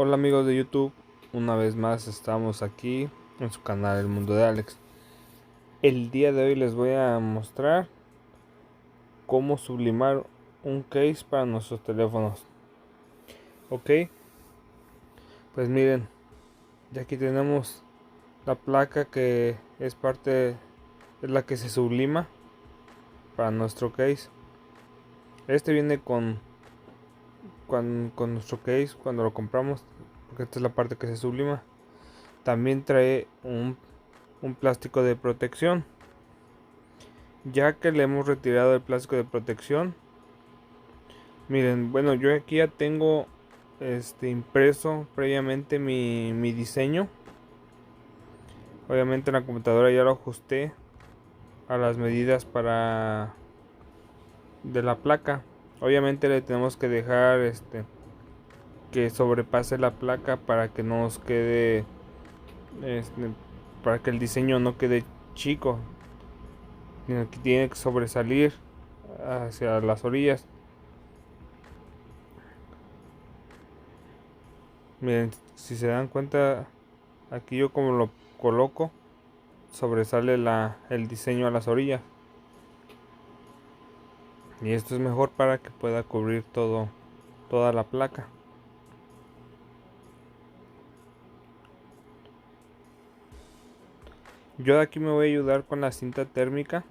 Hola amigos de YouTube, una vez más estamos aquí en su canal El Mundo de Alex. El día de hoy les voy a mostrar cómo sublimar un case para nuestros teléfonos. Ok, pues miren, ya aquí tenemos la placa que es es la que se sublima para nuestro case. Este viene con nuestro case cuando lo compramos, porque esta es la parte que se sublima. También trae un plástico de protección. Ya que le hemos retirado el plástico de protección, miren, bueno, yo aquí ya tengo impreso previamente mi diseño. Obviamente en la computadora ya lo ajusté a las medidas de la placa. Obviamente le tenemos que dejar que sobrepase la placa para que no nos quede para que el diseño no quede chico, sino que tiene que sobresalir hacia las orillas. Miren, si se dan cuenta, aquí yo como lo coloco, sobresale el diseño a las orillas. Y esto es mejor para que pueda cubrir toda la placa. Yo de aquí me voy a ayudar con la cinta térmica,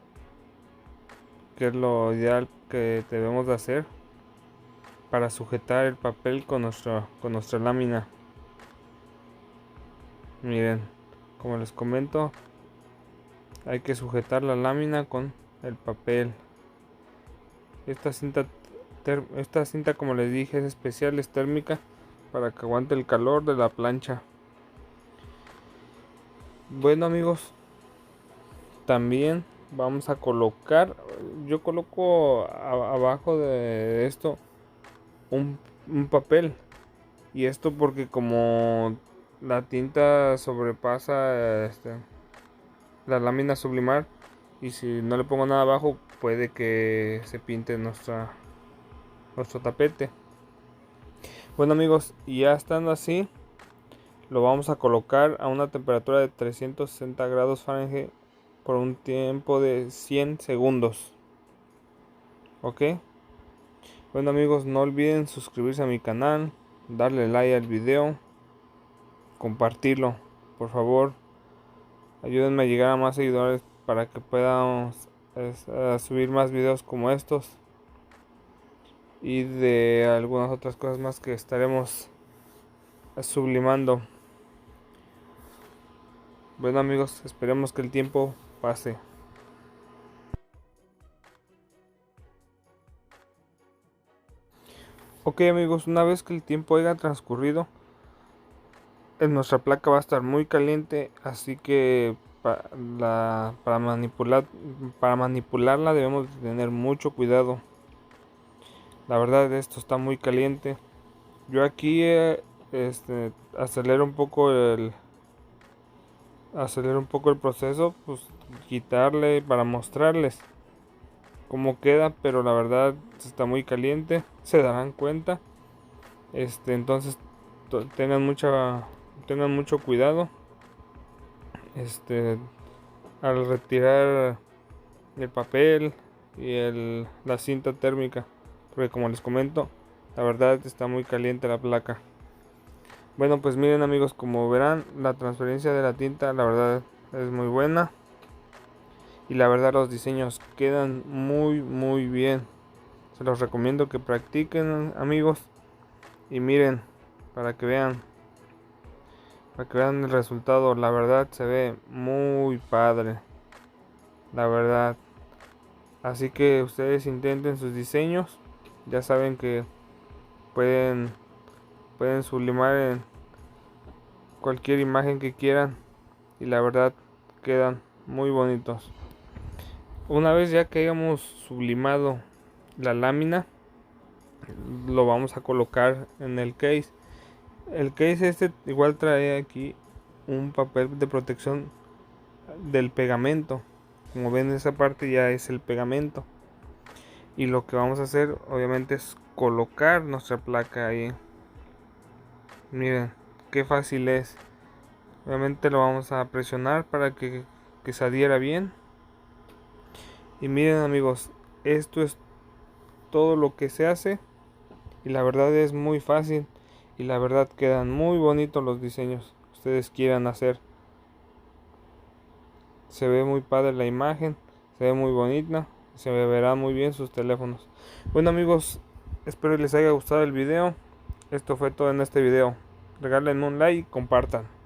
que es lo ideal que debemos de hacer para sujetar el papel con nuestra lámina. Miren, como les comento, hay que sujetar la lámina con el papel. Esta cinta, como les dije, es especial, es térmica, para que aguante el calor de la plancha. Bueno amigos, también vamos a colocar, yo coloco abajo de esto un papel. Y esto porque como la tinta sobrepasa la lámina sublimar, y si no le pongo nada abajo puede que se pinte nuestro tapete. Bueno amigos, y ya estando así, lo vamos a colocar a una temperatura de 360 grados Fahrenheit por un tiempo de 100 segundos. Ok. Bueno amigos, no olviden suscribirse a mi canal, darle like al video, compartirlo. Por favor, ayúdenme a llegar a más seguidores para que podamos subir más videos como estos. Y de algunas otras cosas más que estaremos sublimando. Bueno amigos, esperemos que el tiempo pase. Ok amigos, una vez que el tiempo haya transcurrido, nuestra placa va a estar muy caliente, así que para manipularla debemos tener mucho cuidado. La verdad, esto está muy caliente. Yo aquí acelero un poco el proceso, pues quitarle para mostrarles cómo queda, pero la verdad está muy caliente, se darán cuenta. Entonces tengan mucho cuidado al retirar el papel y la cinta térmica, porque como les comento, la verdad está muy caliente la placa. Bueno, pues miren amigos, como verán, la transferencia de la tinta la verdad es muy buena, y la verdad los diseños quedan muy bien. Se los recomiendo que practiquen amigos, y miren, para que vean el resultado. La verdad se ve muy padre, la verdad. Así que ustedes intenten sus diseños. Ya saben que pueden sublimar en cualquier imagen que quieran, y la verdad quedan muy bonitos. Una vez ya que hayamos sublimado la lámina, lo vamos a colocar en el case. El case igual trae aquí un papel de protección del pegamento. Como ven, esa parte ya es el pegamento. Y lo que vamos a hacer obviamente es colocar nuestra placa ahí. Miren, qué fácil es. Obviamente lo vamos a presionar para que se adhiera bien. Y miren amigos, esto es todo lo que se hace. Y la verdad es muy fácil. Y la verdad quedan muy bonitos los diseños que ustedes quieran hacer. Se ve muy padre la imagen. Se ve muy bonita. Se verán muy bien sus teléfonos. Bueno amigos, espero les haya gustado el video. Esto fue todo en este video. Regálenme un like y compartan.